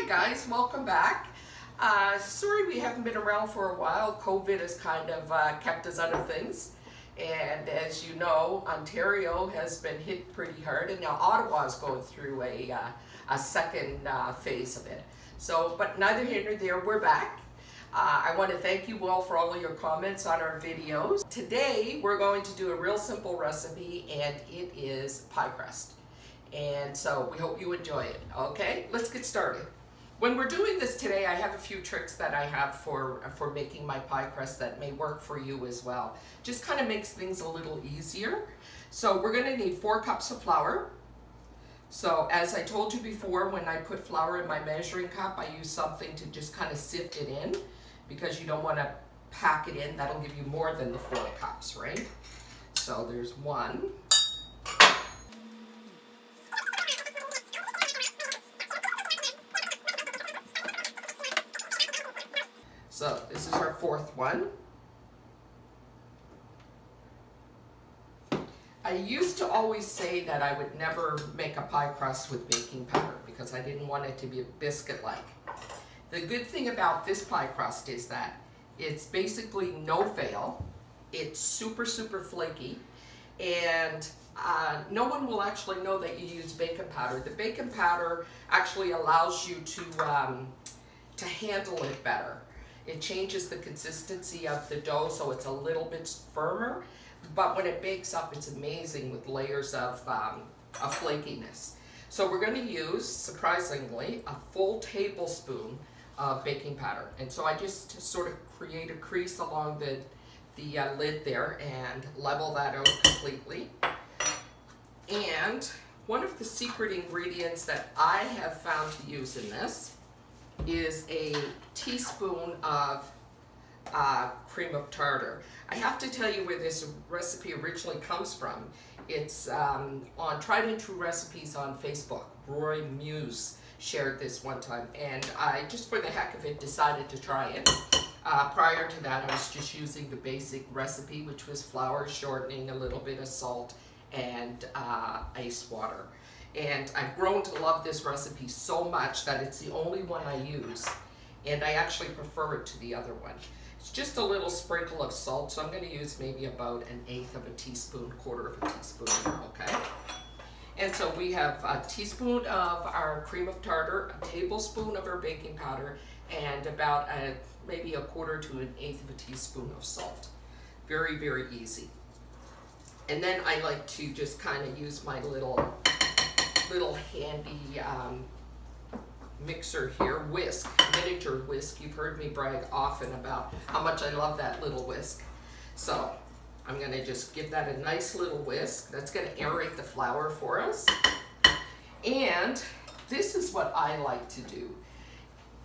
Hi guys, welcome back. Sorry we haven't been around for a while. COVID has kind of kept us out of things. And as you know, Ontario has been hit pretty hard, and now Ottawa is going through a second phase of it. So, but neither here nor there, we're back. I want to thank you all for all of your comments on our videos. Today we're going to do a real simple recipe, and it is pie crust. And so we hope you enjoy it. Okay, let's get started. When we're doing this today, I have a few tricks that I have for making my pie crust that may work for you as well. Just kind of makes things a little easier. So we're going to need 4 cups of flour. So as I told you before, when I put flour in my measuring cup, I use something to just kind of sift it in, because you don't want to pack it in. That'll give you more than the 4 cups, right? So there's 1. So this is our 4th one. I used to always say that I would never make a pie crust with baking powder because I didn't want it to be biscuit-like. The good thing about this pie crust is that it's basically no fail. It's super, super flaky, and no one will actually know that you use baking powder. The baking powder actually allows you to handle it better. It changes the consistency of the dough so it's a little bit firmer, but when it bakes up, it's amazing with layers of flakiness. So we're going to use, surprisingly, a full tablespoon of baking powder. And so I just sort of create a crease along the lid there and level that out completely. And one of the secret ingredients that I have found to use in this is a teaspoon of cream of tartar. I have to tell you where this recipe originally comes from. It's on Tried and True Recipes on Facebook. Roy Muse shared this one time, and I, just for the heck of it, decided to try it. Prior to that, I was just using the basic recipe, which was flour, shortening, a little bit of salt, and ice water. And I've grown to love this recipe so much that it's the only one I use, and I actually prefer it to the other one. It's just a little sprinkle of salt, so I'm going to use maybe about 1/8 of a teaspoon, 1/4 of a teaspoon, okay? And so we have a teaspoon of our cream of tartar, a tablespoon of our baking powder, and about maybe 1/4 to 1/8 of a teaspoon of salt. Very, very easy. And then I like to just kind of use my little handy mixer here, whisk, miniature whisk. You've heard me brag often about how much I love that little whisk. So I'm going to just give that a nice little whisk. That's going to aerate the flour for us. And this is what I like to do.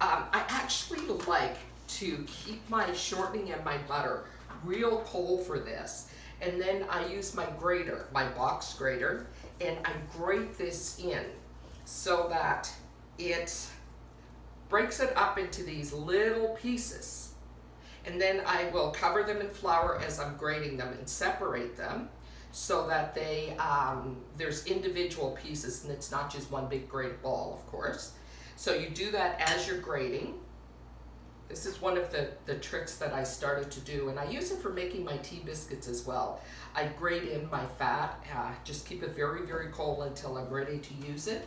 I actually like to keep my shortening and my butter real cold for this. And then I use my grater, my box grater, and I grate this in so that it breaks it up into these little pieces. And then I will cover them in flour as I'm grating them and separate them so that they there's individual pieces, and it's not just one big grated ball, of course. So you do that as you're grating. This is one of the tricks that I started to do, and I use it for making my tea biscuits as well. I grate in my fat, just keep it very, very cold until I'm ready to use it.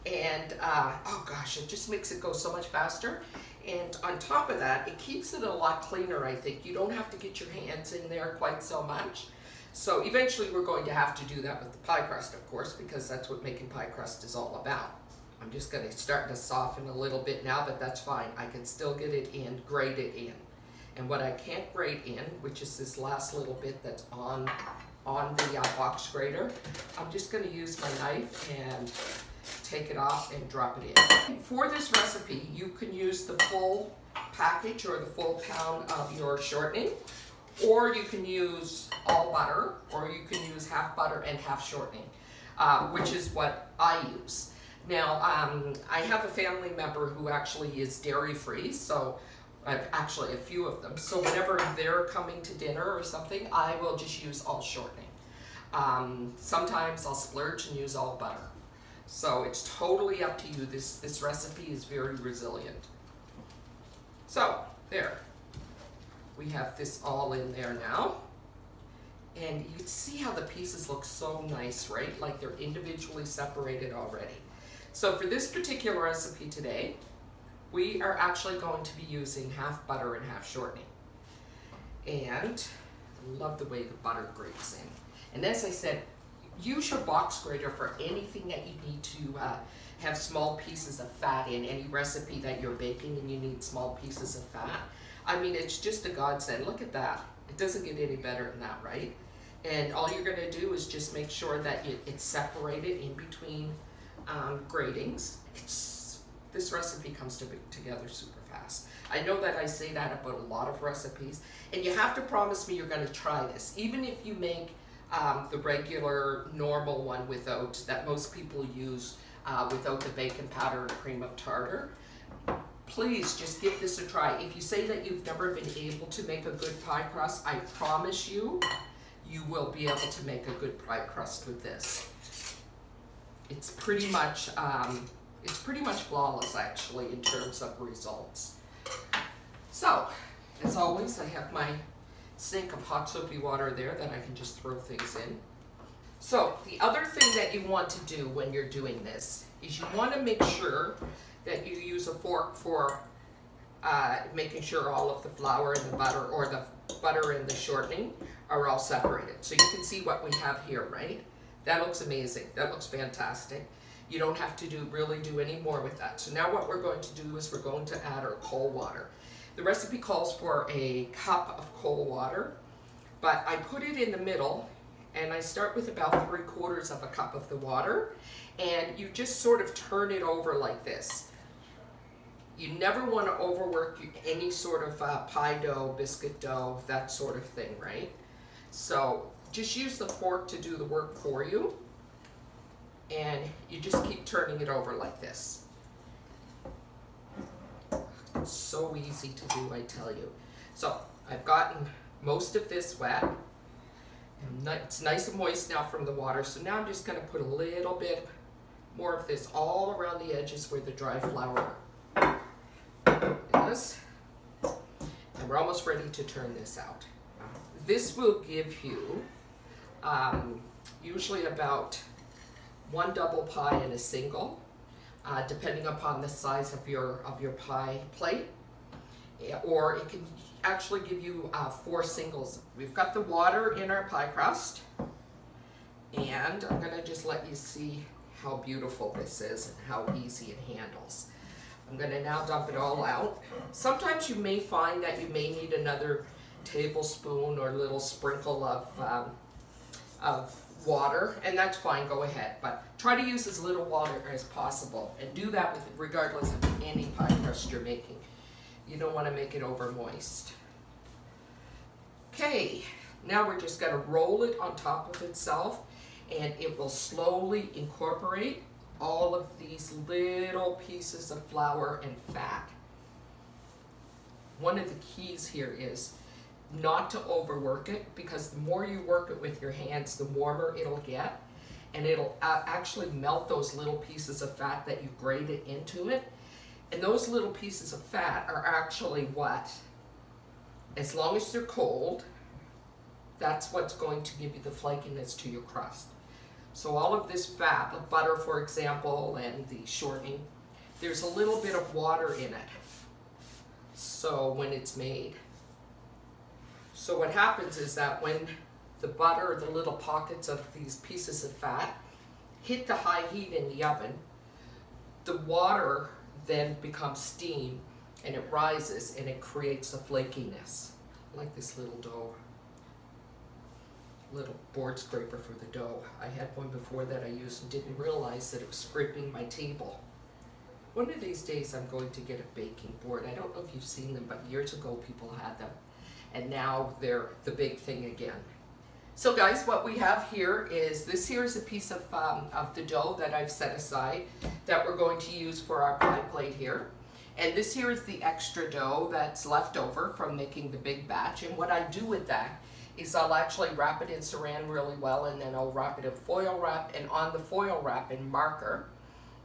And oh gosh, it just makes it go so much faster. And on top of that, it keeps it a lot cleaner, I think. You don't have to get your hands in there quite so much. So eventually we're going to have to do that with the pie crust, of course, because that's what making pie crust is all about. I'm just going to start to soften a little bit now, but that's fine. I can still get it in, grate it in. And what I can't grate in, which is this last little bit that's on the box grater, I'm just going to use my knife and take it off and drop it in. For this recipe, you can use the full package or the full pound of your shortening, or you can use all butter, or you can use half butter and half shortening, which is what I use. Now, I have a family member who actually is dairy-free, so I've actually a few of them. So whenever they're coming to dinner or something, I will just use all shortening. Sometimes I'll splurge and use all butter. So it's totally up to you. This recipe is very resilient. So there, we have this all in there now. And you can see how the pieces look so nice, right? Like they're individually separated already. So for this particular recipe today, we are actually going to be using half butter and half shortening. And I love the way the butter grates in. And as I said, use your box grater for anything that you need to have small pieces of fat in, any recipe that you're baking and you need small pieces of fat. I mean, it's just a godsend. Look at that. It doesn't get any better than that, right? And all you're gonna do is just make sure that it's separated in between gratings. This recipe comes together super fast. I know that I say that about a lot of recipes, and you have to promise me you're gonna try this. Even if you make the regular normal one without, that most people use without the bacon powder and cream of tartar, please just give this a try. If you say that you've never been able to make a good pie crust, I promise you, you will be able to make a good pie crust with this. It's pretty much flawless actually in terms of results. So, as always, I have my sink of hot soapy water there that I can just throw things in. So, the other thing that you want to do when you're doing this is you want to make sure that you use a fork for making sure all of the flour and the butter, or the butter and the shortening, are all separated. So you can see what we have here, right? That looks amazing. That looks fantastic. You don't have to really do any more with that. So now what we're going to do is we're going to add our cold water. The recipe calls for a cup of cold water, but I put it in the middle, and I start with about 3/4 of a cup of the water, and you just sort of turn it over like this. You never want to overwork any sort of pie dough, biscuit dough, that sort of thing, right? So just use the fork to do the work for you, and you just keep turning it over like this. It's so easy to do, I tell you. So I've gotten most of this wet, and it's nice and moist now from the water. So now I'm just going to put a little bit more of this all around the edges where the dry flour is. And we're almost ready to turn this out. This will give you usually about 1 double pie and a single, depending upon the size of your pie plate, or it can actually give you 4 singles. We've got the water in our pie crust, and I'm going to just let you see how beautiful this is and how easy it handles. I'm going to now dump it all out. Sometimes you may find that you may need another tablespoon or little sprinkle of water, and that's fine, go ahead, but try to use as little water as possible, and do that with regardless of any pie crust you're making. You don't want to make it over moist. Okay, now we're just going to roll it on top of itself, and it will slowly incorporate all of these little pieces of flour and fat. One of the keys here is not to overwork it, because the more you work it with your hands, the warmer it'll get, and it'll actually melt those little pieces of fat that you grated into it. And those little pieces of fat are actually what, as long as they're cold, that's what's going to give you the flakiness to your crust. So all of this fat, like butter for example, and the shortening, there's a little bit of water in it. So when it's made. So what happens is that when the butter, the little pockets of these pieces of fat, hit the high heat in the oven, the water then becomes steam, and it rises and it creates a flakiness, like this little dough. Little board scraper for the dough. I had one before that I used and didn't realize that it was scraping my table. One of these days I'm going to get a baking board. I don't know if you've seen them, but years ago people had them, and now they're the big thing again. So guys, what we have here is, this here is a piece of the dough that I've set aside that we're going to use for our pie plate here. And this here is the extra dough that's left over from making the big batch. And what I do with that is I'll actually wrap it in saran really well, and then I'll wrap it in foil wrap, and on the foil wrap in marker,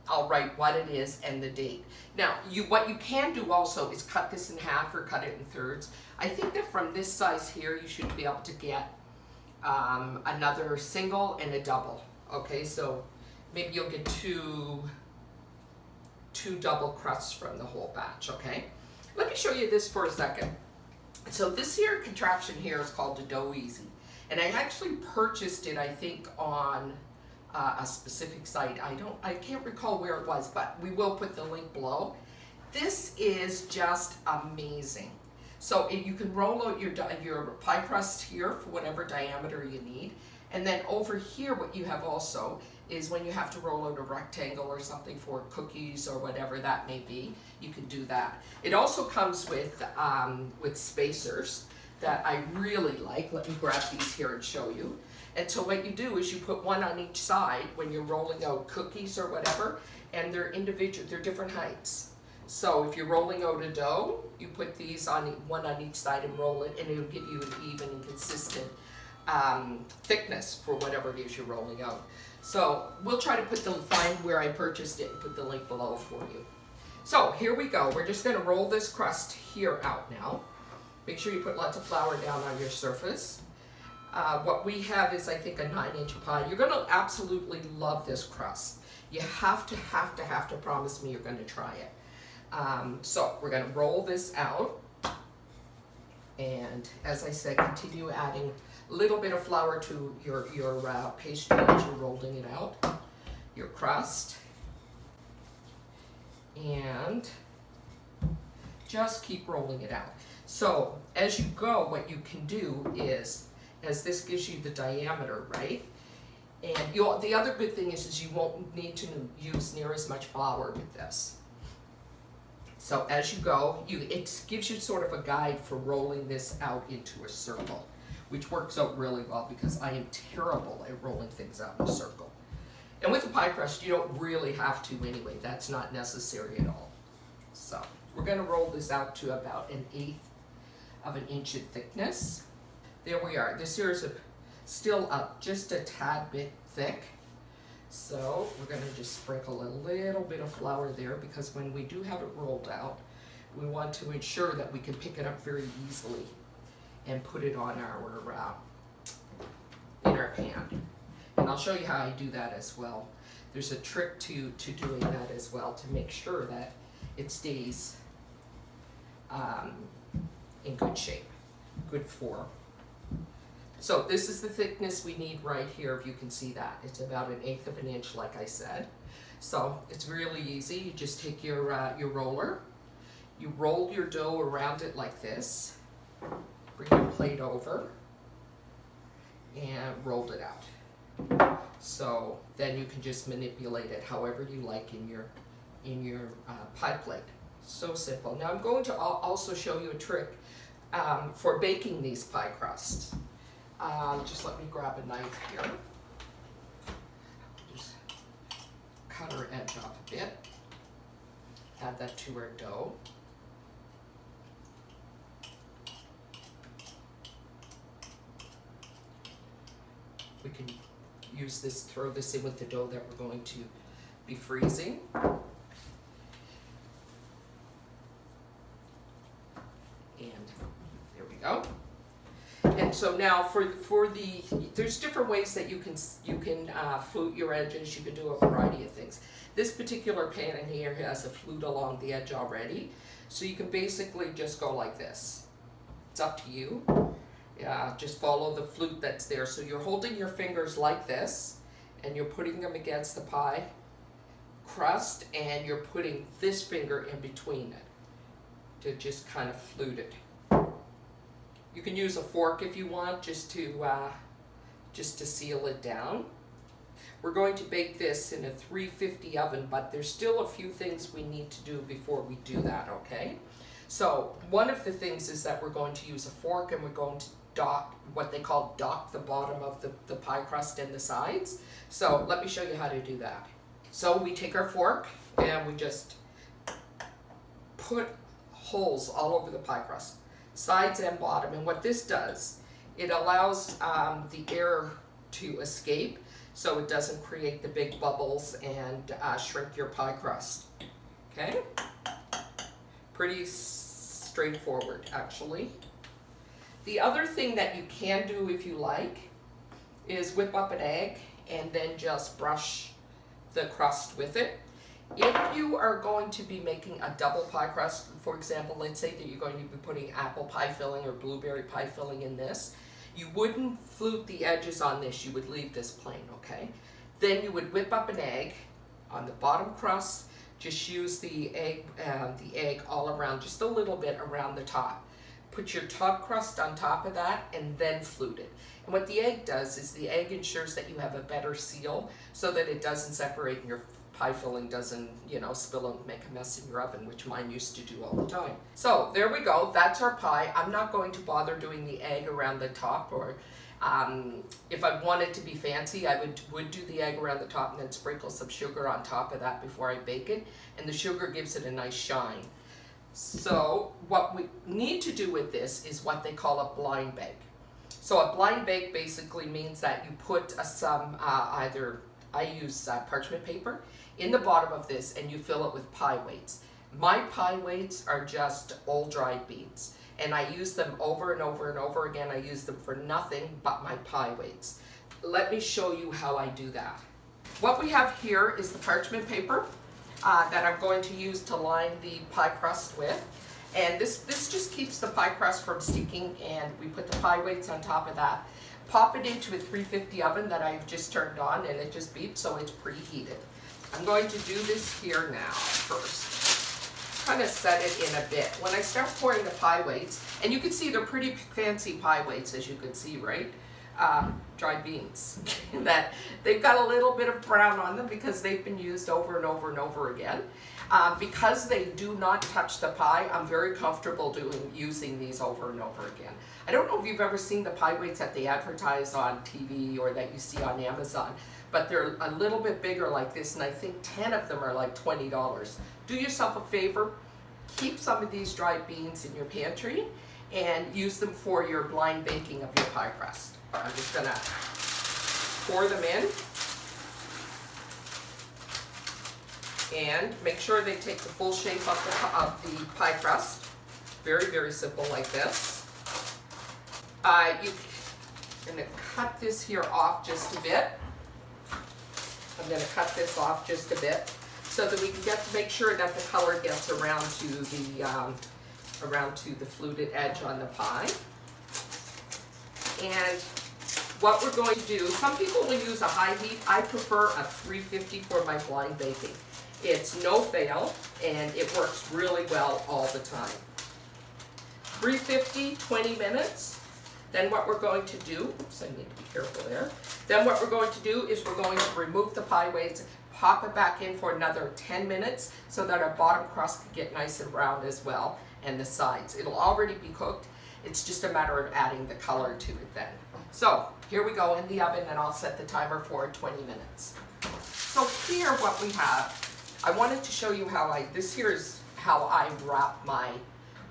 I'll write what it is and the date. Now, what you can do also is cut this in half or cut it in thirds. I think that from this size here, you should be able to get another single and a double. Okay, so maybe you'll get two double crusts from the whole batch. Okay, let me show you this for a second. So this here contraption here is called the Dough Easy, and I actually purchased it, I think, on a specific site. I can't recall where it was, but we will put the link below. This is just amazing. So you can roll out your pie crust here for whatever diameter you need, and then over here what you have also is when you have to roll out a rectangle or something for cookies or whatever that may be, you can do that. It also comes with spacers that I really like. Let me grab these here and show you. And so what you do is you put one on each side when you're rolling out cookies or whatever, and they're individual, they're different heights. So if you're rolling out a dough, you put these on one on each side and roll it, and it'll give you an even and consistent thickness for whatever it is you're rolling out. So we'll try to find where I purchased it and put the link below for you. So here we go. We're just going to roll this crust here out now. Make sure you put lots of flour down on your surface. What we have is, I think, a 9-inch pie. You're going to absolutely love this crust. You have to promise me you're going to try it. So we're going to roll this out, and as I said, continue adding a little bit of flour to your pastry as you're rolling it out, your crust, and just keep rolling it out. So as you go, what you can do is, as this gives you the diameter, right? And the other good thing is you won't need to use near as much flour with this. So as you go, it gives you sort of a guide for rolling this out into a circle, which works out really well because I am terrible at rolling things out in a circle. And with the pie crust, you don't really have to anyway. That's not necessary at all. So we're going to roll this out to about 1/8 of an inch in thickness. There we are. This here is still just a tad bit thick. So we're going to just sprinkle a little bit of flour there, because when we do have it rolled out, we want to ensure that we can pick it up very easily and put it on in our pan. And I'll show you how I do that as well. There's a trick to doing that as well, to make sure that it stays in good shape, good form. So this is the thickness we need right here, if you can see that. It's about 1/8 of an inch, like I said. So it's really easy. You just take your roller, you roll your dough around it like this, bring your plate over, and roll it out. So then you can just manipulate it however you like in your pie plate. So simple. Now I'm going to also show you a trick for baking these pie crusts. Just let me grab a knife here. Just cut her edge off a bit. Add that to our dough. We can use this, throw this in with the dough that we're going to be freezing. And there we go. And so now there's different ways that you can flute your edges. You can do a variety of things. This particular pan in here has a flute along the edge already, so you can basically just go like this. It's up to you. Just follow the flute that's there. So you're holding your fingers like this, and you're putting them against the pie crust, and you're putting this finger in between it to just kind of flute it. You can use a fork if you want, just to seal it down. We're going to bake this in a 350 oven, but there's still a few things we need to do before we do that, okay? So one of the things is that we're going to use a fork, and we're going to what they call dock the bottom of the pie crust and the sides. So let me show you how to do that. So we take our fork and we just put holes all over the pie crust, sides and bottom. And what this does, it allows the air to escape, so it doesn't create the big bubbles and shrink your pie crust. Okay? Pretty straightforward, actually. The other thing that you can do if you like is whip up an egg and then just brush the crust with it. If you are going to be making a double pie crust, for example, let's say that you're going to be putting apple pie filling or blueberry pie filling in this, you wouldn't flute the edges on this, you would leave this plain, okay? Then you would whip up an egg on the bottom crust, just use the egg all around, just a little bit around the top. Put your top crust on top of that and then flute it. And what the egg does is the egg ensures that you have a better seal so that it doesn't separate and your pie filling doesn't, you know, spill and make a mess in your oven, which mine used to do all the time. So there we go, that's our pie. I'm not going to bother doing the egg around the top, or if I wanted to be fancy, I would do the egg around the top and then sprinkle some sugar on top of that before I bake it, and the sugar gives it a nice shine. So what we need to do with this is what they call a blind bake. So a blind bake basically means that you put some either, I use parchment paper in the bottom of this, and you fill it with pie weights. My pie weights are just old dried beans, and I use them over and over and over again. I use them for nothing but my pie weights. Let me show you how I do that. What we have here is the parchment paper that I'm going to use to line the pie crust with. And this just keeps the pie crust from sticking, and we put the pie weights on top of that. Pop it into a 350 oven that I've just turned on, and it just beeps, so it's preheated. I'm going to do this here now first. Kind of set it in a bit. When I start pouring the pie weights, and you can see they're pretty fancy pie weights, as you can see, right? Dried beans. That they've got a little bit of brown on them because they've been used over and over and over again. Because they do not touch the pie, I'm very comfortable using these over and over again. I don't know if you've ever seen the pie weights that they advertise on TV or that you see on Amazon, but they're a little bit bigger like this, and I think 10 of them are like $20. Do yourself a favor, keep some of these dried beans in your pantry and use them for your blind baking of your pie crust. I'm just gonna pour them in and make sure they take the full shape of the pie crust. Very, very simple like this. I'm gonna cut this here off just a bit. I'm gonna cut this off just a bit so that we can make sure that the color gets around to the fluted edge on the pie. And what we're going to do, some people will use a high heat. I prefer a 350 for my blind baking. It's no fail, and it works really well all the time. 350, 20 minutes. Then what we're going to do, oops, I need to be careful there. Then what we're going to do is we're going to remove the pie weights, pop it back in for another 10 minutes so that our bottom crust can get nice and brown as well, and the sides. It'll already be cooked. It's just a matter of adding the color to it then. So here we go in the oven, and I'll set the timer for 20 minutes. So here what we have, I wanted to show you this here is how I wrap my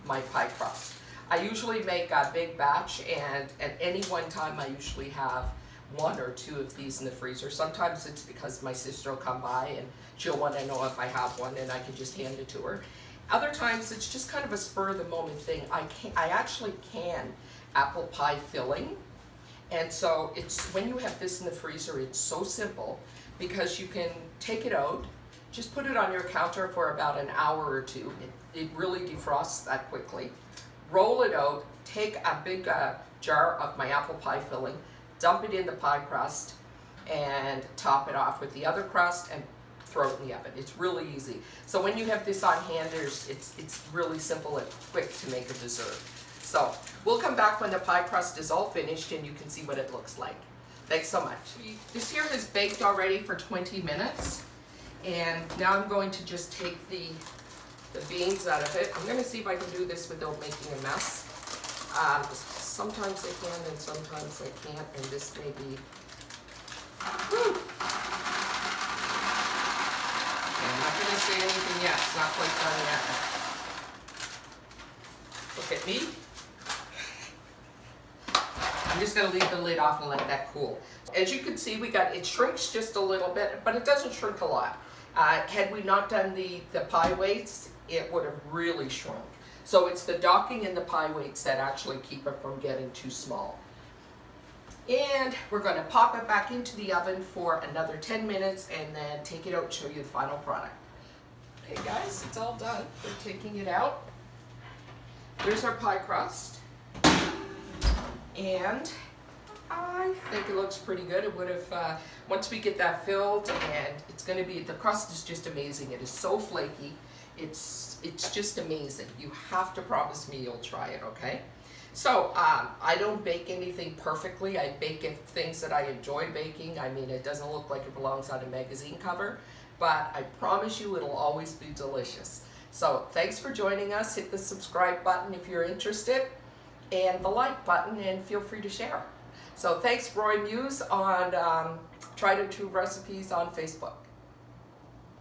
pie crust. I usually make a big batch, and at any one time I usually have 1 or 2 of these in the freezer. Sometimes it's because my sister will come by and she'll want to know if I have one, and I can just hand it to her. Other times it's just kind of a spur of the moment thing. I actually can apple pie filling, and so it's when you have this in the freezer, it's so simple because you can take it out, just put it on your counter for about an hour or 2. It really defrosts that quickly. Roll it out, take a big jar of my apple pie filling, dump it in the pie crust, and top it off with the other crust and throw it in the oven. It's really easy. So when you have this on hand, it's really simple and quick to make a dessert. So we'll come back when the pie crust is all finished and you can see what it looks like. Thanks so much. This here is baked already for 20 minutes. And now I'm going to just take the beans out of it. I'm going to see if I can do this without making a mess. Sometimes I can and sometimes I can't, and this may be... Whew. I'm not going to say anything yet. It's not quite done yet. Look at me. I'm just gonna leave the lid off and let that cool. As you can see, it shrinks just a little bit, but it doesn't shrink a lot. Had we not done the pie weights, it would have really shrunk. So it's the docking and the pie weights that actually keep it from getting too small. And we're going to pop it back into the oven for another 10 minutes and then take it out and show you the final product. Okay guys, it's all done. We're taking it out. There's our pie crust. And I think it looks pretty good. It would have, once we get that filled, and it's going to be, the crust is just amazing. It is so flaky. It's just amazing. You have to promise me you'll try it, okay? So, I don't bake anything perfectly. I bake things that I enjoy baking. I mean, it doesn't look like it belongs on a magazine cover, but I promise you it'll always be delicious. So, thanks for joining us. Hit the subscribe button if you're interested, and the like button, and feel free to share. So, thanks, Roy Muse on Tried and True Recipes on Facebook.